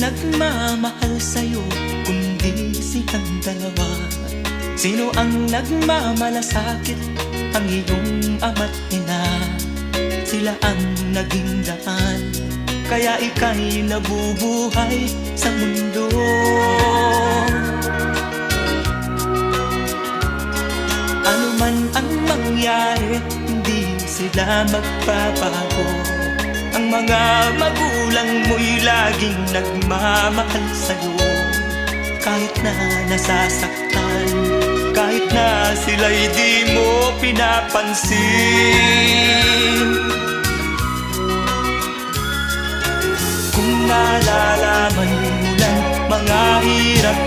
nagmamahal sa'yo kundi silang dalawa? Sino ang nagmamalasakit? Ang iyong ama't ina. Sila ang naging daan, kaya ika'y nabubuhay sa mundo. Ano man ang mangyari, hindi sila magbabago. Ang mga magulang mo'y laging nagmamahal sa'yo. Kahit na nasasaktan, kahit na sila'y di mo pinapansin. Kung nalalaman mo lang mga hirap